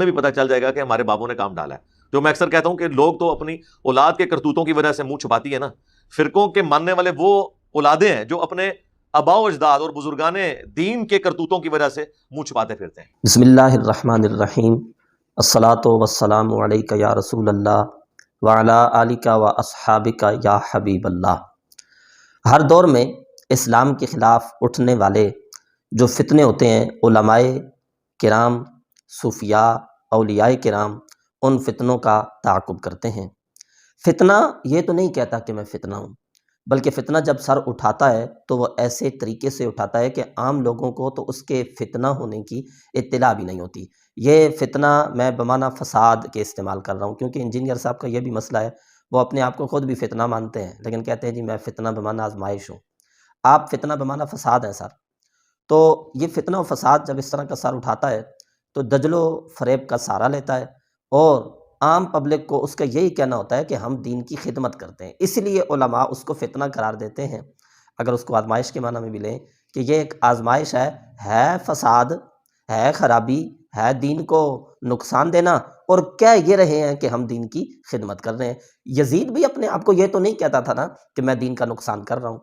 بھی پتہ چل جائے گا کہ ہمارے باپوں نے کام ڈالا ہے. جو میں اکثر کہتا ہوں کہ لوگ تو اپنی اولاد کے کرتوتوں کی وجہ سے منہ چھپاتی ہے نا. فرقوں کے ماننے والے وہ اولادیں ہیں جو اپنے آباء و اجداد اور بزرگان دین کے کرتوتوں کی وجہ سے منہ چھپاتے پھرتے ہیں. بسم اللہ الرحمن الرحیم. الصلاۃ والسلام علیک یا رسول اللہ وعلی آلک و اصحابک یا حبیب اللہ. ہر دور میں اسلام کے خلاف اٹھنے والے جو فتنے ہوتے ہیں، علماء کرام، صوفیاء، اولیاء کرام ان فتنوں کا تعاقب کرتے ہیں. فتنہ یہ تو نہیں کہتا کہ میں فتنہ ہوں، بلکہ فتنہ جب سر اٹھاتا ہے تو وہ ایسے طریقے سے اٹھاتا ہے کہ عام لوگوں کو تو اس کے فتنہ ہونے کی اطلاع بھی نہیں ہوتی. یہ فتنہ میں بمعنی فساد کے استعمال کر رہا ہوں، کیونکہ انجینئر صاحب کا یہ بھی مسئلہ ہے، وہ اپنے آپ کو خود بھی فتنہ مانتے ہیں لیکن کہتے ہیں جی میں فتنہ بمعنی آزمائش ہوں. آپ فتنہ بمعنی فساد ہیں سر. تو یہ فتنہ و فساد جب اس طرح کا سر اٹھاتا ہے تو دجل و فریب کا سہارا لیتا ہے، اور عام پبلک کو اس کا یہی کہنا ہوتا ہے کہ ہم دین کی خدمت کرتے ہیں. اس لیے علماء اس کو فتنہ قرار دیتے ہیں. اگر اس کو آزمائش کے معنی میں بھی لیں کہ یہ ایک آزمائش ہے فساد، ہے خرابی، ہے دین کو نقصان دینا، اور کہہ یہ رہے ہیں کہ ہم دین کی خدمت کر رہے ہیں. یزید بھی اپنے آپ کو یہ تو نہیں کہتا تھا نا کہ میں دین کا نقصان کر رہا ہوں.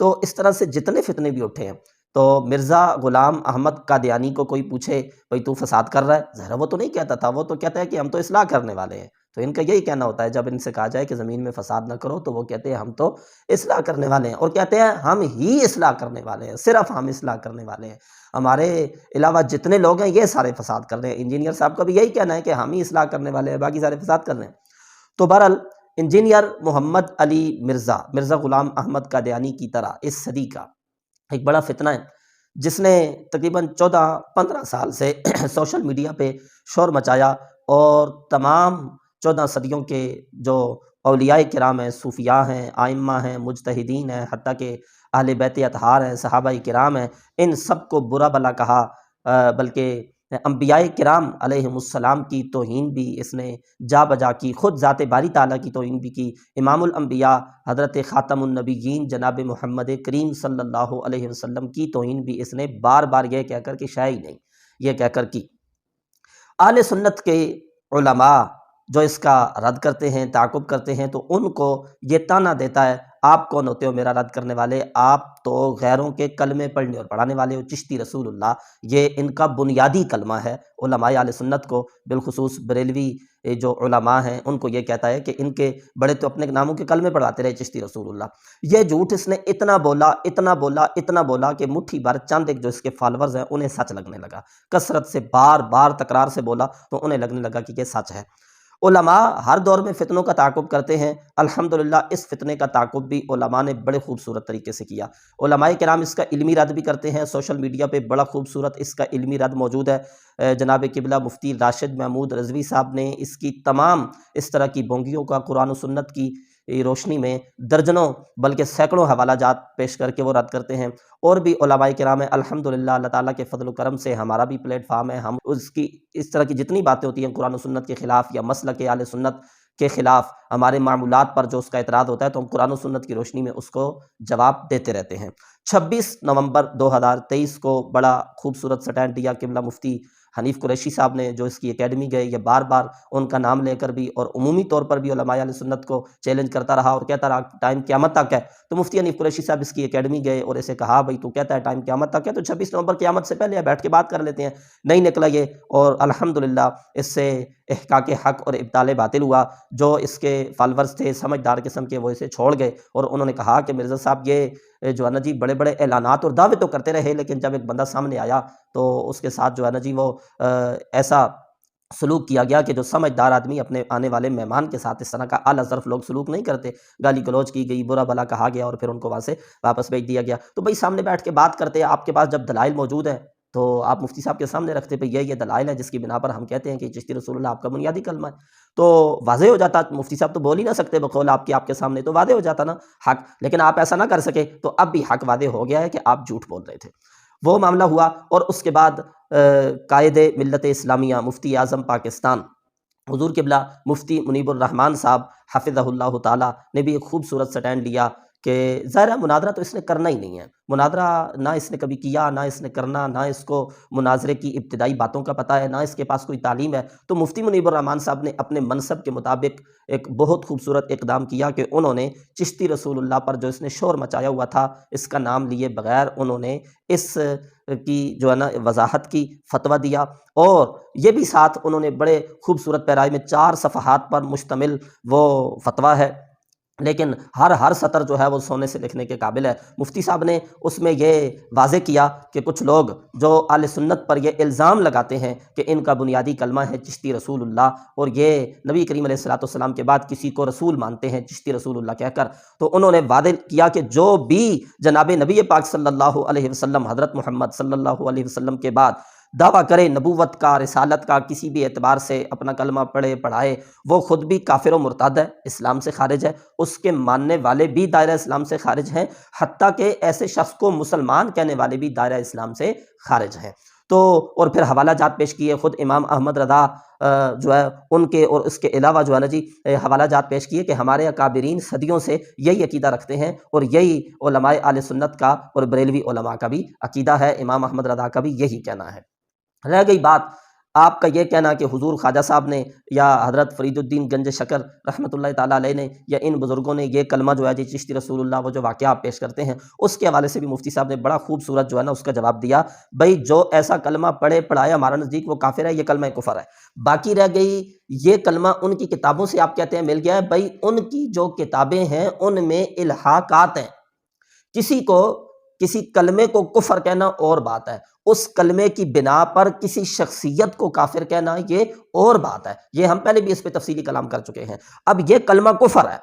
تو اس طرح سے جتنے فتنے بھی اٹھے ہیں، تو مرزا غلام احمد قادیانی کو کوئی پوچھے بھئی تو فساد کر رہا ہے، ظاہر وہ تو نہیں کہتا تھا، وہ تو کہتا ہے کہ ہم تو اصلاح کرنے والے ہیں. تو ان کا یہی کہنا ہوتا ہے جب ان سے کہا جائے کہ زمین میں فساد نہ کرو تو وہ کہتے ہیں ہم تو اصلاح کرنے والے ہیں، اور کہتے ہیں ہم ہی اصلاح کرنے والے ہیں، صرف ہم اصلاح کرنے والے ہیں، ہمارے علاوہ جتنے لوگ ہیں یہ سارے فساد کر رہے ہیں. انجینئر صاحب کا بھی یہی کہنا ہے کہ ہم ہی اصلاح کرنے والے ہیں، باقی سارے فساد کر رہے ہیں. تو بہرحال انجینئر محمد علی مرزا غلام احمد قادیانی کی طرح اس صدی کا ایک بڑا فتنہ ہے، جس نے تقریباً 14-15 سال سے سوشل میڈیا پہ شور مچایا، اور تمام 14 صدیوں کے جو اولیاء کرام ہیں، صوفیاء ہیں، ائمہ ہیں، مجتہدین ہیں، حتیٰ کہ اہل بیت اطہار ہیں، صحابہ کرام ہیں، ان سب کو برا بھلا کہا، بلکہ انبیاء کرام علیہم السلام کی توہین بھی اس نے جا بجا کی، خود ذات باری تعالیٰ کی توہین بھی کی. امام الانبیاء حضرت خاتم النبیین جناب محمد کریم صلی اللہ علیہ وسلم کی توہین بھی اس نے بار بار یہ کہہ کر کہ شاید نہیں یہ کہہ کر کی. اہل سنت کے علماء جو اس کا رد کرتے ہیں، تعاقب کرتے ہیں، تو ان کو یہ طعنہ دیتا ہے آپ کون ہوتے ہو میرا رد کرنے والے؟ آپ تو غیروں کے کلمے پڑھنے اور پڑھانے والے ہو. چشتی رسول اللہ یہ ان کا بنیادی کلمہ ہے. علماء اہل سنت کو، بالخصوص بریلوی جو علماء ہیں، ان کو یہ کہتا ہے کہ ان کے بڑے تو اپنے ناموں کے کلمے پڑھاتے رہے چشتی رسول اللہ. یہ جھوٹ اس نے اتنا بولا کہ مٹھی بھر چند ایک جو اس کے فالورز ہیں انہیں سچ لگنے لگا. کثرت سے بار بار تکرار سے بولا تو انہیں لگنے لگا کہ یہ سچ ہے. علماء ہر دور میں فتنوں کا تعاقب کرتے ہیں. الحمدللہ اس فتنے کا تعاقب بھی علماء نے بڑے خوبصورت طریقے سے کیا. علماء کرام اس کا علمی رد بھی کرتے ہیں. سوشل میڈیا پہ بڑا خوبصورت اس کا علمی رد موجود ہے. جناب قبلہ مفتی راشد محمود رضوی صاحب نے اس کی تمام اس طرح کی بونگیوں کا قرآن و سنت کی روشنی میں درجنوں بلکہ سینکڑوں حوالہ جات پیش کر کے وہ رد کرتے ہیں. اور بھی علماء کرام ہیں الحمدللہ، اللہ تعالیٰ کے فضل و کرم سے ہمارا بھی پلیٹ فارم ہے. ہم اس کی اس طرح کی جتنی باتیں ہوتی ہیں قرآن و سنت کے خلاف یا مسلک اہل سنت کے خلاف، ہمارے معمولات پر جو اس کا اعتراض ہوتا ہے تو ہم قرآن و سنت کی روشنی میں اس کو جواب دیتے رہتے ہیں. 26 نومبر 2023 کو بڑا خوبصورت سٹینڈ دیا قبلہ مفتی حنیف قریشی صاحب نے، جو اس کی اکیڈمی گئے. یہ بار بار ان کا نام لے کر بھی اور عمومی طور پر بھی علماء اہل سنت کو چیلنج کرتا رہا اور کہتا رہا ٹائم قیامت تک ہے. تو مفتی حنیف قریشی صاحب اس کی اکیڈمی گئے اور اسے کہا بھئی تو کہتا ہے ٹائم قیامت تک ہے، تو 26 نومبر قیامت سے پہلے بیٹھ کے بات کر لیتے ہیں. نہیں نکلا یہ، اور الحمدللہ اس سے احقاق حق اور ابطال باطل ہوا. جو اس کے فالورز تھے سمجھدار قسم کے، وہ اسے چھوڑ گئے اور انہوں نے کہا کہ مرزا صاحب یہ جو ہے نا جی بڑے بڑے اعلانات اور دعوے تو کرتے رہے، لیکن جب ایک بندہ سامنے آیا تو اس کے ساتھ جو ہے نا جی وہ ایسا سلوک کیا گیا کہ جو سمجھدار آدمی اپنے آنے والے مہمان کے ساتھ اس طرح کا اعلیٰ ظرف لوگ سلوک نہیں کرتے. گالی گلوچ کی گئی، برا بھلا کہا گیا اور پھر ان کو وہاں سے واپس بھیج دیا گیا. تو بھئی سامنے بیٹھ کے بات کرتے ہیں، آپ کے پاس جب دلائل موجود ہیں تو آپ مفتی صاحب کے سامنے رکھتے پہ یہ دلائل ہیں جس کی بنا پر ہم کہتے ہیں کہ چشتی رسول اللہ آپ کا بنیادی کلمہ ہے. تو واضح ہو جاتا، مفتی صاحب تو بول ہی نہ سکتے بقول آپ کے سامنے، تو واضح ہو جاتا نا حق، لیکن آپ ایسا نہ کر سکے. تو اب بھی حق واضح ہو گیا ہے کہ آپ جھوٹ بول رہے تھے. وہ معاملہ ہوا، اور اس کے بعد قائد ملت اسلامیہ مفتی اعظم پاکستان حضور قبلہ مفتی منیب الرحمن صاحب حفظہ اللہ تعالیٰ نے بھی ایک خوبصورت سٹینڈ لیا کہ ظاہر ہے مناظرہ تو اس نے کرنا ہی نہیں ہے، مناظرہ نہ اس نے کبھی کیا، نہ اس نے کرنا، نہ اس کو مناظرے کی ابتدائی باتوں کا پتہ ہے، نہ اس کے پاس کوئی تعلیم ہے۔ تو مفتی منیب الرحمن صاحب نے اپنے منصب کے مطابق ایک بہت خوبصورت اقدام کیا کہ انہوں نے چشتی رسول اللہ پر جو اس نے شور مچایا ہوا تھا، اس کا نام لیے بغیر انہوں نے اس کی جو ہے نا وضاحت کی، فتویٰ دیا، اور یہ بھی ساتھ انہوں نے بڑے خوبصورت پیرائی میں 4 صفحات پر مشتمل وہ فتویٰ ہے، لیکن ہر سطر جو ہے وہ سونے سے لکھنے کے قابل ہے۔ مفتی صاحب نے اس میں یہ واضح کیا کہ کچھ لوگ جو اہل سنت پر یہ الزام لگاتے ہیں کہ ان کا بنیادی کلمہ ہے چشتی رسول اللہ، اور یہ نبی کریم علیہ الصلوۃ والسلام کے بعد کسی کو رسول مانتے ہیں چشتی رسول اللہ کہہ کر، تو انہوں نے وعدہ کیا کہ جو بھی جناب نبی پاک صلی اللہ علیہ وسلم، حضرت محمد صلی اللہ علیہ وسلم کے بعد دعویٰ کرے نبوت کا، رسالت کا، کسی بھی اعتبار سے اپنا کلمہ پڑھے پڑھائے، وہ خود بھی کافر و مرتد ہے، اسلام سے خارج ہے، اس کے ماننے والے بھی دائرہ اسلام سے خارج ہیں، حتیٰ کہ ایسے شخص کو مسلمان کہنے والے بھی دائرہ اسلام سے خارج ہیں۔ تو اور پھر حوالہ جات پیش کیے، خود امام احمد رضا جو ہے ان کے، اور اس کے علاوہ جو ہے نا جی حوالہ جات پیش کیے کہ ہمارے اکابرین صدیوں سے یہی عقیدہ رکھتے ہیں، اور یہی علماء اہل سنت کا اور بریلوی علماء کا بھی عقیدہ ہے، امام احمد رضا کا بھی یہی کہنا ہے۔ رہ گئی بات آپ کا یہ کہنا کہ حضور خواجہ صاحب نے یا حضرت فرید الدین گنج شکر رحمۃ اللہ تعالیٰ علیہ نے یا ان بزرگوں نے یہ کلمہ جو ہے جی چشتی رسول اللہ، وہ جو واقعہ آپ پیش کرتے ہیں، اس کے حوالے سے بھی مفتی صاحب نے بڑا خوبصورت جو ہے نا اس کا جواب دیا، بھائی جو ایسا کلمہ پڑھے پڑھائے ہمارا نزدیک وہ کافر ہے، یہ کلمہ کفر ہے۔ باقی رہ گئی یہ کلمہ ان کی کتابوں سے آپ کہتے ہیں مل گیا ہے، بھائی ان کی جو کتابیں ہیں ان میں الحاقات ہیں، کسی کو کسی کلمے کو کفر کہنا اور بات ہے، اس کلمے کی بنا پر کسی شخصیت کو کافر کہنا یہ اور بات ہے، یہ ہم پہلے بھی اس پہ تفصیلی کلام کر چکے ہیں۔ اب یہ کلمہ کفر ہے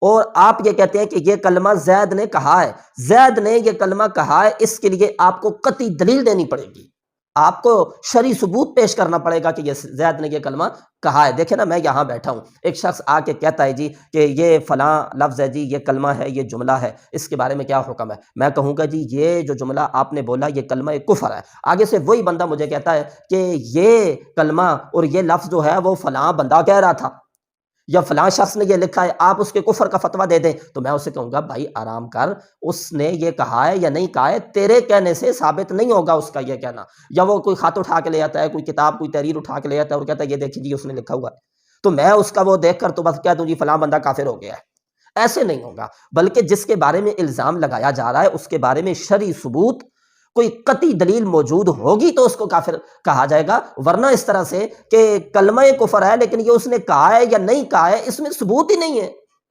اور آپ یہ کہتے ہیں کہ یہ کلمہ زید نے کہا ہے، زید نے یہ کلمہ کہا ہے، اس کے لیے آپ کو قطعی دلیل دینی پڑے گی، آپ کو شرعی ثبوت پیش کرنا پڑے گا کہ یہ زید نے یہ کلمہ کہا ہے۔ دیکھیں نا میں یہاں بیٹھا ہوں، ایک شخص آ کے کہتا ہے جی کہ یہ فلاں لفظ ہے جی، یہ کلمہ ہے، یہ جملہ ہے، اس کے بارے میں کیا حکم ہے؟ میں کہوں گا جی یہ جو جملہ آپ نے بولا یہ کلمہ کفر ہے۔ آگے سے وہی بندہ مجھے کہتا ہے کہ یہ کلمہ اور یہ لفظ جو ہے وہ فلاں بندہ کہہ رہا تھا یا فلاں شخص نے یہ لکھا ہے، آپ اس کے کفر کا فتویٰ دے دیں، تو میں اسے کہوں گا بھائی آرام کر، اس نے یہ کہا ہے یا نہیں کہا ہے، تیرے کہنے سے ثابت نہیں ہوگا اس کا یہ کہنا۔ یا وہ کوئی خط اٹھا کے لے آتا ہے، کوئی کتاب کوئی تحریر اٹھا کے لے آتا ہے اور کہتا ہے یہ دیکھیے جی اس نے لکھا ہوا ہے، تو میں اس کا وہ دیکھ کر تو بس کہہ دوں جی فلاں بندہ کافر ہو گیا ہے۔ ایسے نہیں ہوگا، بلکہ جس کے بارے میں الزام لگایا جا رہا ہے اس کے بارے میں شرعی ثبوت، کوئی قطعی دلیل موجود ہوگی تو اس کو کافر کہا جائے گا، ورنہ اس طرح سے کہ کلمہ کفر ہے لیکن یہ اس نے کہا ہے یا نہیں کہا ہے اس میں ثبوت ہی نہیں ہے،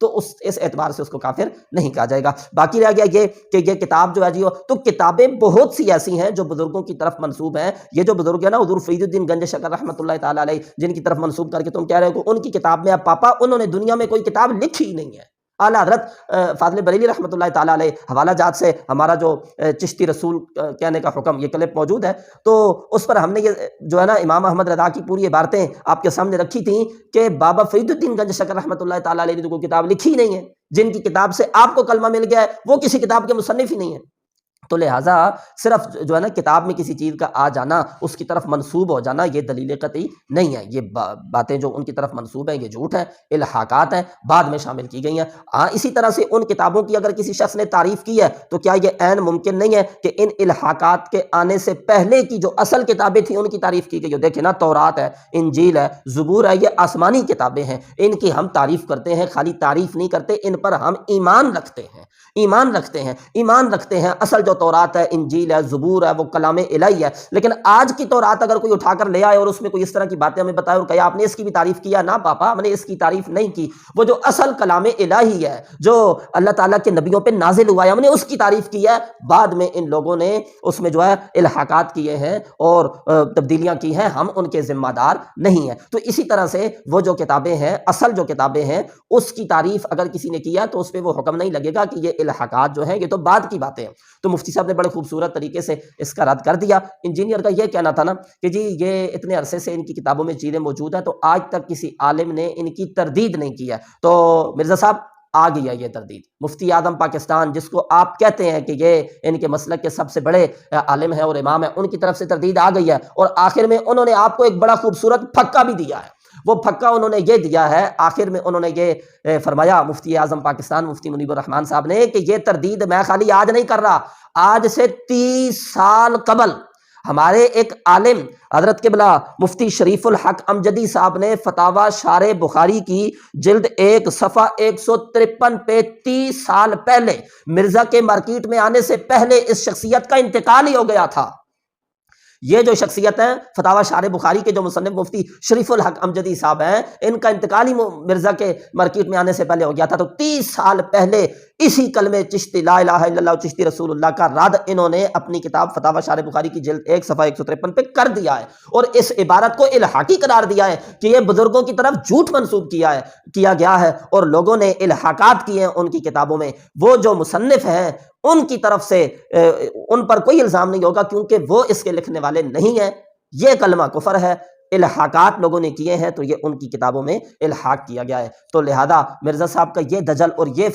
تو اس اعتبار سے اس کو کافر نہیں کہا جائے گا۔ باقی رہ گیا یہ کہ یہ کتاب جو ہے جی، تو کتابیں بہت سی ایسی ہیں جو بزرگوں کی طرف منسوب ہیں، یہ جو بزرگ ہیں نا حضور فرید الدین گنج شکر رحمۃ اللہ تعالیٰ علیہ، جن کی طرف منسوب کر کے تم کہہ رہے ہو کہ ان کی کتاب میں، اب پاپا انہوں نے دنیا میں کوئی کتاب لکھی ہی نہیں ہے۔ اعلیٰ حضرت فاضل بریلی رحمۃ اللہ تعالیٰ علیہ حوالہ جات سے ہمارا جو چشتی رسول کہنے کا حکم، یہ کلپ موجود ہے، تو اس پر ہم نے یہ جو ہے نا امام احمد رضا کی پوری عبارتیں آپ کے سامنے رکھی تھیں کہ بابا فرید الدین گنج شکر رحمۃ اللہ تعالیٰ علیہ نے کوئی کتاب لکھی ہی نہیں ہے، جن کی کتاب سے آپ کو کلمہ مل گیا ہے وہ کسی کتاب کے مصنف ہی نہیں ہے۔ تو لہٰذا صرف جو ہے نا کتاب میں کسی چیز کا آ جانا، اس کی طرف منسوب ہو جانا، یہ دلیل قطعی نہیں ہے۔ یہ باتیں جو ان کی طرف منسوب ہیں یہ جھوٹ ہیں، الحاقات ہیں، بعد میں شامل کی گئی ہیں۔ ہاں اسی طرح سے ان کتابوں کی اگر کسی شخص نے تعریف کی ہے تو کیا یہ عین ممکن نہیں ہے کہ ان الحاقات کے آنے سے پہلے کی جو اصل کتابیں تھیں ان کی تعریف کی گئی ہو؟ دیکھیں نا تورات ہے، انجیل ہے، زبور ہے، یہ آسمانی کتابیں ہیں، ان کی ہم تعریف کرتے ہیں، خالی تعریف نہیں کرتے، ان پر ہم ایمان رکھتے ہیں، ایمان رکھتے ہیں۔ اصل جو تورات ہے، انجیل ہے، زبور ہے، وہ کلام الہی ہے، لیکن آج کی تورات اگر کوئی اٹھا کر لے آئے اور اس میں کوئی اس طرح کی باتیں ہمیں بتائے اور کہا آپ نے اس کی بھی تعریف کیا، نہ پاپا ہم نے اس کی تعریف نہیں کی، وہ جو اصل کلام الہی ہے جو اللہ تعالیٰ کے نبیوں پہ نازل ہوا ہے ہم نے اس کی تعریف کی ہے، بعد میں ان لوگوں نے اس میں جو ہے الحاقات کیے ہیں اور تبدیلیاں کی ہیں، ہم ان کے ذمہ دار نہیں ہیں۔ تو اسی طرح سے وہ جو کتابیں ہیں، اصل جو کتابیں ہیں، اس کی تعریف اگر کسی نے کیا تو اس پہ وہ حکم نہیں لگے گا کہ یہ الحاقات جو ہیں یہ تو بعد کی باتیں ہیں۔ تو مفتی صاحب نے بڑے خوبصورت طریقے سے اس کا رد کر دیا۔ انجینئر کا یہ کہنا تھا نا کہ جی یہ اتنے عرصے سے ان کی کتابوں میں چیزیں موجود ہیں تو آج تک کسی عالم نے ان کی تردید نہیں کی ہے، تو مرزا صاحب آ گئی ہے یہ تردید۔ مفتی اعظم پاکستان جس کو آپ کہتے ہیں کہ یہ ان کے مسلک کے سب سے بڑے عالم ہیں اور امام ہیں، ان کی طرف سے تردید آ گئی ہے، اور آخر میں انہوں نے آپ کو ایک بڑا خوبصورت پھکا بھی دیا ہے۔ وہ پھکا انہوں نے یہ دیا ہے، آخر میں انہوں نے یہ فرمایا مفتی اعظم پاکستان مفتی منیب الرحمان صاحب نے کہ یہ تردید میں خالی آج نہیں کر رہا، آج سے 30 سال قبل ہمارے ایک عالم حضرت قبلہ مفتی شریف الحق امجدی صاحب نے فتاوی شارح بخاری کی جلد 1 صفحہ 153 پہ 30 سال پہلے مرزا کے مارکیٹ میں آنے سے پہلے اس شخصیت کا انتقال ہی ہو گیا تھا۔ یہ جو شخصیت ہیں فتاوی شارح بخاری کے جو مصنف مفتی شریف الحق امجدی صاحب ہیں، ان کا انتقال ہی مرزا کے مارکیٹ میں آنے سے پہلے ہو گیا تھا۔ تو 30 سال پہلے اسی کلمہ چشتی لا الہ الا اللہ چشتی رسول اللہ کا رد انہوں نے اپنی کتاب فتاوی شارح بخاری کی جلد 1 صفحہ 153 پہ کر دیا ہے، اور اس عبارت کو الحاقی قرار دیا ہے کہ یہ بزرگوں کی طرف جھوٹ منسوب کیا گیا ہے، اور لوگوں نے الحاقات کیے ہیں ان کی کتابوں میں۔ وہ جو مصنف ہیں ان کی طرف سے ان پر کوئی الزام نہیں ہوگا، کیونکہ وہ اس کے لکھنے والے نہیں ہیں۔ یہ کلمہ کفر ہے، الحاقات لوگوں نے کیے ہیں تو یہ ان کی کتابوں میں الحاق کیا گیا ہے۔ تو لہذا مرزا صاحب کا یہ دجل اور یہ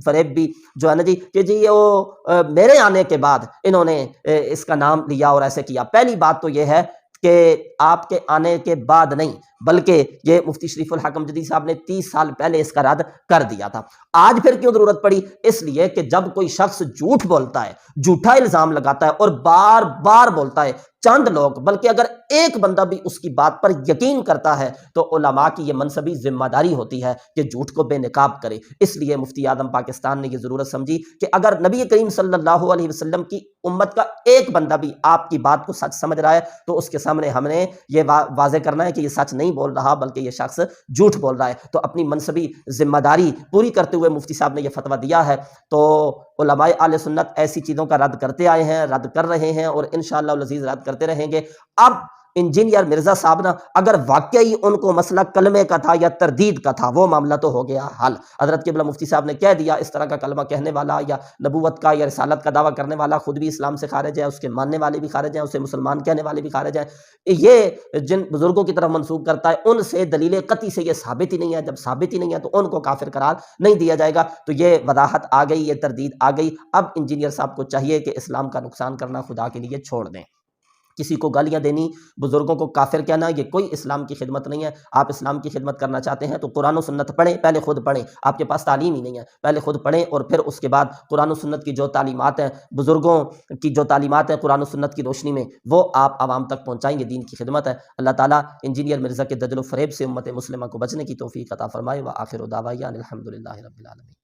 فریب بھی جو ہے نا جی کہ جی وہ میرے آنے کے بعد انہوں نے اس کا نام لیا اور ایسے کیا۔ پہلی بات تو یہ ہے کہ آپ کے آنے کے بعد نہیں، بلکہ یہ مفتی شریف الحق امجدی صاحب نے 30 سال پہلے اس کا رد کر دیا تھا۔ آج پھر کیوں ضرورت پڑی؟ اس لیے کہ جب کوئی شخص جھوٹ بولتا ہے، جھوٹا الزام لگاتا ہے اور بار بار بولتا ہے، چند لوگ بلکہ اگر ایک بندہ بھی اس کی بات پر یقین کرتا ہے تو علماء کی یہ منصبی ذمہ داری ہوتی ہے کہ جھوٹ کو بے نقاب کرے۔ اس لیے مفتی اعظم پاکستان نے یہ ضرورت سمجھی کہ اگر نبی کریم صلی اللہ علیہ وسلم کی امت کا ایک بندہ بھی آپ کی بات کو سچ سمجھ رہا ہے تو اس کے سامنے ہم نے یہ واضح کرنا ہے کہ یہ سچ نہیں بول رہا بلکہ یہ شخص جھوٹ بول رہا ہے۔ تو اپنی منصبی ذمہ داری پوری کرتے ہوئے مفتی صاحب نے یہ فتویٰ دیا ہے۔ تو علماء اہل سنت ایسی چیزوں کا رد کرتے آئے ہیں، رد کر رہے ہیں، اور انشاءاللہ العزیز رد کرتے رہیں گے۔ اب انجینئر مرزا صاحب نا اگر واقعی ان کو مسئلہ کلمے کا تھا یا تردید کا تھا، وہ معاملہ تو ہو گیا حل۔ حضرت قبلہ مفتی صاحب نے کہہ دیا اس طرح کا کلمہ کہنے والا یا نبوت کا یا رسالت کا دعویٰ کرنے والا خود بھی اسلام سے خارج ہے، اس کے ماننے والے بھی خارج ہیں، اسے مسلمان کہنے والے بھی خارج ہیں۔ یہ جن بزرگوں کی طرف منسوب کرتا ہے ان سے دلیل قطعی سے یہ ثابت ہی نہیں ہے۔ جب ثابت ہی نہیں ہے تو ان کو کافر قرار نہیں دیا جائے گا۔ تو یہ وضاحت آ گئی، یہ تردید آ گئی۔ اب انجینئر صاحب کو چاہیے کہ اسلام کا نقصان کرنا خدا کے لیے چھوڑ دیں۔ کسی کو گالیاں دینی، بزرگوں کو کافر کہنا، یہ کوئی اسلام کی خدمت نہیں ہے۔ آپ اسلام کی خدمت کرنا چاہتے ہیں تو قرآن و سنت پڑھیں، پہلے خود پڑھیں۔ آپ کے پاس تعلیم ہی نہیں ہے، پہلے خود پڑھیں اور پھر اس کے بعد قرآن و سنت کی جو تعلیمات ہیں، بزرگوں کی جو تعلیمات ہیں قرآن و سنت کی روشنی میں، وہ آپ عوام تک پہنچائیں۔ یہ دین کی خدمت ہے۔ اللہ تعالیٰ انجینئر مرزا کے دجل و فریب سے امت مسلمہ کو بچنے کی توفیق عطا فرمائے۔ وآخر دعوانا الحمدللہ رب العالمین۔